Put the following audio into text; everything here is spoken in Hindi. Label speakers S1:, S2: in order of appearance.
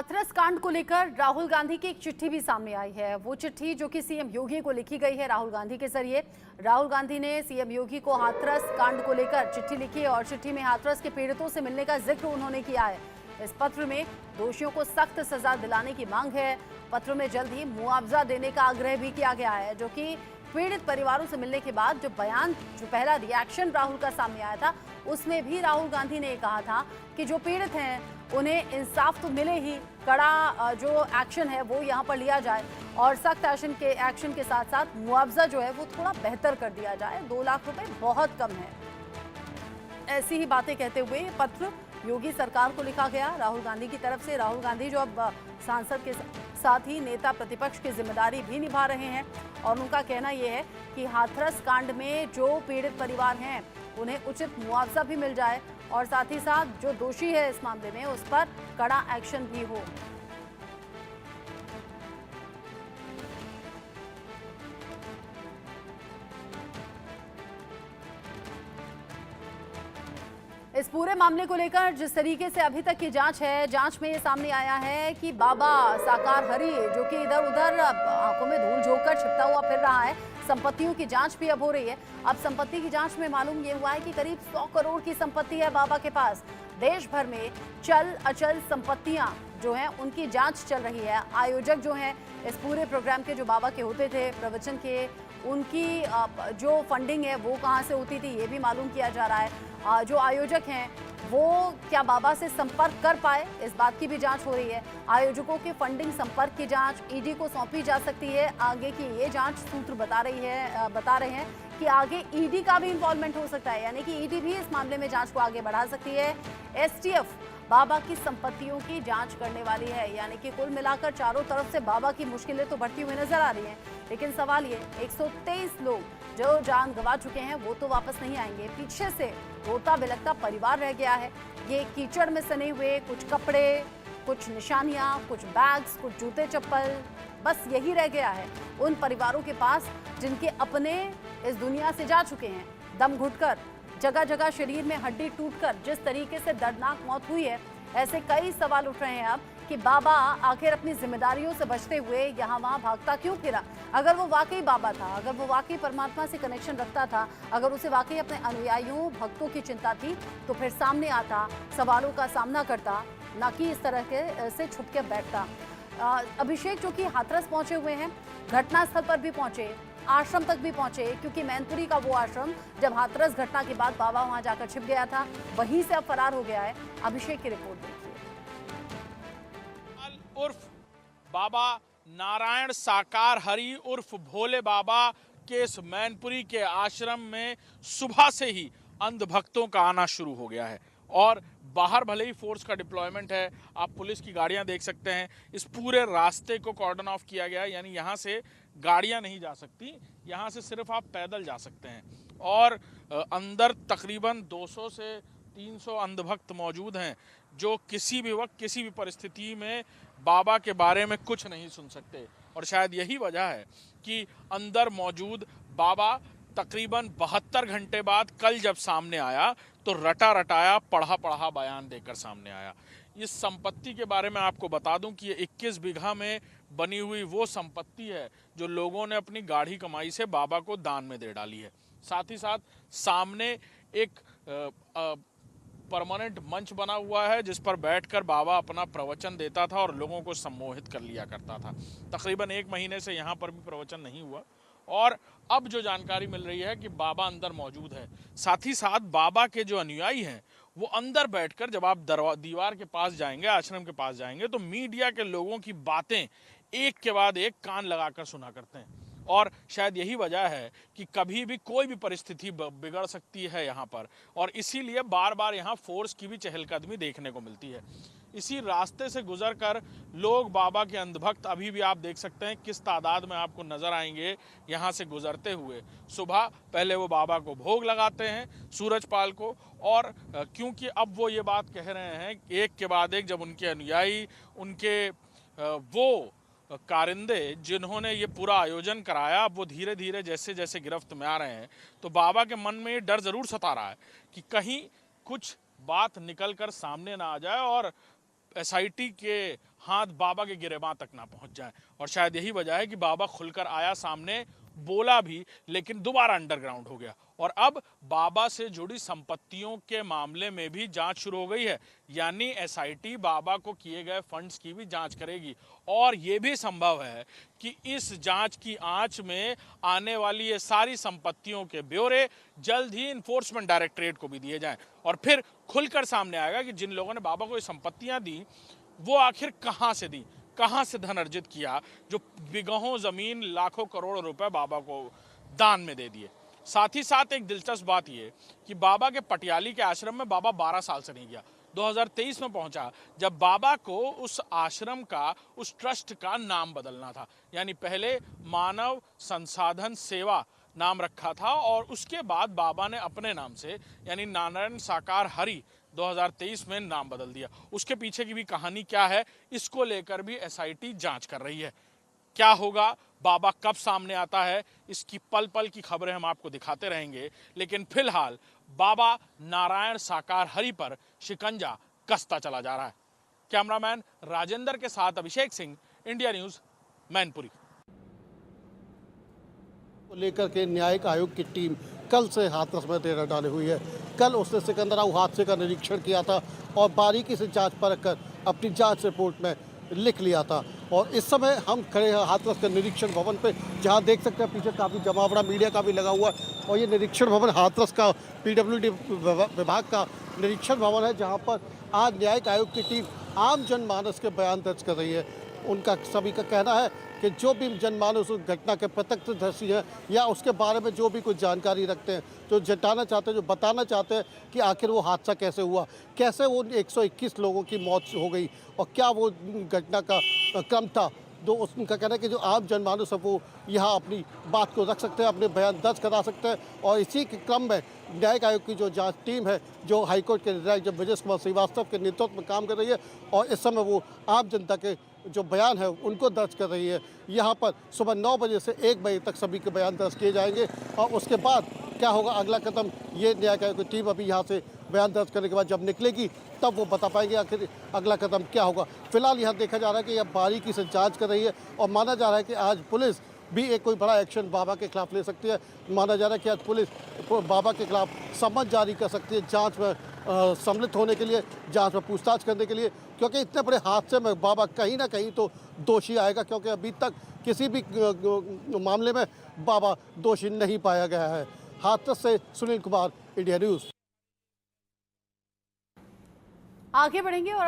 S1: हाथरस कांड को लेकर राहुल गांधी की एक चिट्ठी भी सामने आई है। वो चिट्ठी जो कि सीएम योगी को लिखी गई है राहुल गांधी के जरिए। राहुल गांधी ने सीएम योगी को हाथरस कांड को लेकर चिट्ठी लिखी है और चिट्ठी में हाथरस के पीड़ितों से मिलने का जिक्र उन्होंने किया है। इस पत्र में दोषियों को सख्त सजा दिलाने की मांग है। पत्र में जल्द ही मुआवजा देने का आग्रह भी किया गया है, जो कि पीड़ित परिवारों से मिलने के बाद जो पहला रिएक्शन राहुल का सामने आया था, उसमें भी राहुल गांधी ने कहा था कि जो पीड़ित हैं उन्हें इंसाफ तो मिले ही, कड़ा जो एक्शन है वो यहाँ पर लिया जाए और सख्त एक्शन के साथ साथ मुआवजा जो है वो थोड़ा बेहतर कर दिया जाए। 2 लाख रुपए बहुत कम है। ऐसी ही बातें कहते हुए पत्र योगी सरकार को लिखा गया राहुल गांधी की तरफ से। राहुल गांधी जो अब सांसद के साथ ही नेता प्रतिपक्ष की जिम्मेदारी भी निभा रहे हैं और उनका कहना यह है कि हाथरस कांड में जो पीड़ित परिवार हैं उन्हें उचित मुआवजा भी मिल जाए और साथ ही साथ जो दोषी है इस मामले में उस पर कड़ा एक्शन भी हो। इस पूरे मामले को लेकर जिस तरीके से अभी तक की जांच है, जांच में ये सामने आया है कि बाबा साकार हरि जो कि इधर उधर आंखों में धूल झोंककर छिपता हुआ फिर रहा है। संपत्तियों की जांच भी अब हो रही है। अब संपत्ति की जांच में मालूम ये हुआ है कि करीब 100 करोड़ की संपत्ति है बाबा के पास। देश भर में चल अचल संपत्तियां जो हैं उनकी जांच चल रही है। आयोजक जो हैं इस पूरे प्रोग्राम के, जो बाबा के होते थे प्रवचन के, उनकी जो फंडिंग है वो कहाँ से होती थी ये भी मालूम किया जा रहा है। जो आयोजक हैं वो क्या बाबा से संपर्क कर पाए, इस बात की भी जांच हो रही है। आयोजकों के फंडिंग संपर्क की जांच ईडी को सौंपी जा सकती है। आगे की ये जांच सूत्र बता रहे हैं कि आगे ईडी का भी इन्वॉल्वमेंट हो सकता है, यानी कि ईडी भी इस मामले में जांच को आगे बढ़ा सकती है। एसटीएफ बाबा की संपत्तियों की जांच करने वाली है, यानी कि कुल मिलाकर चारों तरफ से बाबा की मुश्किलें तो बढ़ती हुई नजर आ रही हैं। लेकिन सवाल ये, 123 लोग जो जान गंवा चुके हैं वो तो वापस नहीं आएंगे। पीछे से रोता बिलखता परिवार रह गया है। ये कीचड़ में सने हुए कुछ कपड़े, कुछ निशानियां, कुछ बैग्स, कुछ जूते चप्पल, बस यही रह गया है उन परिवारों के पास जिनके अपने इस दुनिया से जा चुके हैं। दम घुटकर, जगह जगह शरीर में हड्डी टूटकर जिस तरीके से दर्दनाक मौत हुई है, ऐसे कई सवाल उठ रहे हैं अब कि बाबा आखिर अपनी जिम्मेदारियों से बचते हुए यहाँ वहाँ भागता क्यों फिरा। अगर वो वाकई बाबा था, अगर वो वाकई परमात्मा से कनेक्शन रखता था, अगर उसे वाकई अपने अनुयायियों भक्तों की चिंता थी, तो फिर सामने आता, सवालों का सामना करता, ना कि इस तरह के से छुप के बैठता। अभिषेक जो कि हाथरस पहुंचे हुए हैं, घटनास्थल पर भी पहुंचे, आश्रम तक भी पहुंचे, क्योंकि मैनपुरी का वो आश्रम जब हाथरस घटना के बाद बाबा वहां जाकर छिप गया था, वहीं से अब फरार हो गया है। अभिषेक की रिपोर्ट देखिए।
S2: उर्फ बाबा नारायण साकार हरि उर्फ भोले बाबा के इस मैनपुरी के आश्रम में सुबह से ही अंध भक्तों का आना शुरू हो गया है और बाहर भले ही फोर्स का डिप्लॉयमेंट है, आप पुलिस की गाड़ियां देख सकते हैं। इस पूरे रास्ते को कॉर्डन ऑफ किया गया है, यानी यहाँ से गाड़ियां नहीं जा सकती, यहाँ से सिर्फ आप पैदल जा सकते हैं। और अंदर तकरीबन 200 से 300 अंधभक्त मौजूद हैं जो किसी भी वक्त किसी भी परिस्थिति में बाबा के बारे में कुछ नहीं सुन सकते। और शायद यही वजह है कि अंदर मौजूद बाबा तकरीबन 72 घंटे बाद कल जब सामने आया तो रटा रटाया पढ़ा पढ़ा बयान देकर सामने आया। इस संपत्ति के बारे में आपको बता दूं कि ये 21 बीघा में बनी हुई वो संपत्ति है जो लोगों ने अपनी गाढ़ी कमाई से बाबा को दान में दे डाली है। साथ ही साथ सामने एक परमानेंट मंच बना हुआ है जिस पर बैठकर बाबा अपना प्रवचन देता था और लोगों को सम्मोहित कर लिया करता था। तकरीबन 1 महीने से यहाँ पर भी प्रवचन नहीं हुआ और अब जो जानकारी मिल रही है कि बाबा अंदर मौजूद है। साथ ही साथ बाबा के जो अनुयायी हैं वो अंदर बैठकर, जब आप दीवार के पास जाएंगे, आश्रम के पास जाएंगे, तो मीडिया के लोगों की बातें एक के बाद एक कान लगाकर सुना करते हैं। और शायद यही वजह है कि कभी भी कोई भी परिस्थिति बिगड़ सकती है यहाँ पर, और इसीलिए बार बार यहाँ फोर्स की भी चहलकदमी देखने को मिलती है। इसी रास्ते से गुजरकर लोग, बाबा के अंधभक्त अभी भी आप देख सकते हैं किस तादाद में आपको नजर आएंगे यहाँ से गुजरते हुए। सुबह पहले वो बाबा को भोग लगाते हैं, सूरजपाल को, और क्योंकि अब वो ये बात कह रहे हैं एक के बाद एक, जब उनके अनुयायी, उनके वो कारिंदे जिन्होंने ये पूरा आयोजन कराया, अब वो धीरे धीरे जैसे जैसे गिरफ्त में आ रहे हैं, तो बाबा के मन में ये डर जरूर सता रहा है कि कहीं कुछ बात निकल कर सामने ना आ जाए और एसआईटी के हाथ बाबा के गिरेबां तक ना पहुंच जाए। और शायद यही वजह है कि बाबा खुलकर आया सामने, बोला भी, लेकिन दोबारा अंडरग्राउंड हो गया। और अब बाबा से जुड़ी संपत्तियों के मामले में भी जांच शुरू हो गई है, यानी एसआईटी बाबा को किए गए फंड्स की भी जांच करेगी। और ये भी संभव है कि इस जांच की आंच में आने वाली ये सारी संपत्तियों के ब्यौरे जल्द ही इन्फोर्समेंट डायरेक्टरेट को भी दिए जाएं और फिर खुलकर सामने आएगा कि जिन लोगों ने बाबा को ये संपत्तियां दी वो आखिर कहां से दी, कहां से धन अर्जित किया, जो बिगहों जमीन, लाखों करोड़ रुपए बाबा को दान में दे दिए। साथ ही साथ एक दिलचस्प बात यह कि बाबा के पटियाली के आश्रम में बाबा 12 साल से नहीं गया। 2023 में पहुंचा जब बाबा को उस आश्रम का, उस ट्रस्ट का नाम बदलना था। यानी पहले मानव संसाधन सेवा नाम रखा था और उसके बाद बाबा ने अपने नाम से यानी नारायण साकार हरि 2023 में नाम बदल दिया। उसके पीछे की भी कहानी क्या है, इसको लेकर भी एसआईटी जांच कर रही है। क्या होगा, बाबा कब सामने आता है, इसकी पल पल की खबरें हम आपको दिखाते रहेंगे। लेकिन फिलहाल बाबा नारायण साकार हरि पर शिकंजा कसता चला जा रहा है। कैमरामैन राजेंद्र के साथ अभिषेक सिंह, इंडिया न्यूज, मैनपुरी।
S3: को लेकर के न्यायिक आयोग की टीम कल से हाथरस में डेरा डाली हुई है। कल उसने सिकंदराव हादसे का निरीक्षण किया था और बारीकी से जांच परख कर अपनी जांच रिपोर्ट में लिख लिया था। और इस समय हम खड़े हैं हाथरस के निरीक्षण भवन पे, जहां देख सकते हैं पीछे काफ़ी जमावड़ा मीडिया का भी लगा हुआ है। और ये निरीक्षण भवन हाथरस का पीडब्ल्यूडी विभाग का निरीक्षण भवन है, जहाँ पर आज न्यायिक आयोग की टीम आम जनमानस के बयान दर्ज कर रही है। उनका सभी का कहना है कि जो भी जनमानस उस घटना के प्रत्यक्षदर्शी हैं या उसके बारे में जो भी कुछ जानकारी रखते हैं, जो जताना चाहते हैं, जो बताना चाहते हैं कि आखिर वो हादसा कैसे हुआ, कैसे वो 121 लोगों की मौत हो गई और क्या वो घटना का क्रम था, तो उनका कहना है कि जो आम जनमानस है वो यहाँ अपनी बात को रख सकते हैं, अपने बयान दर्ज करा सकते हैं। और इसी के क्रम में न्यायिक आयोग की जो जांच टीम है, जो हाईकोर्ट के न्यायाधीश विजय कुमार श्रीवास्तव के नेतृत्व में काम कर रही है और इस समय वो आम जनता के जो बयान है उनको दर्ज कर रही है। यहाँ पर सुबह 9 बजे से 1 बजे तक सभी के बयान दर्ज किए जाएंगे और उसके बाद क्या होगा अगला कदम, ये न्यायिक आयोग की टीम अभी यहाँ से बयान दर्ज करने के बाद जब निकलेगी तब वो बता पाएंगे आखिर अगला कदम क्या होगा। फिलहाल यहाँ देखा जा रहा है कि यह बारीकी से जांच कर रही है और माना जा रहा है कि आज पुलिस भी एक कोई बड़ा एक्शन बाबा के खिलाफ ले सकती है। माना जा रहा है कि आज पुलिस बाबा के खिलाफ समन जारी कर सकती है जांच में सम्मिलित होने के लिए, जांच में पूछताछ करने के लिए, क्योंकि इतने बड़े हादसे में बाबा कहीं ना कहीं तो दोषी आएगा, क्योंकि अभी तक किसी भी मामले में बाबा दोषी नहीं पाया गया है। हाथरस से सुनील कुमार, इंडिया न्यूज़।
S1: आगे बढ़ेंगे और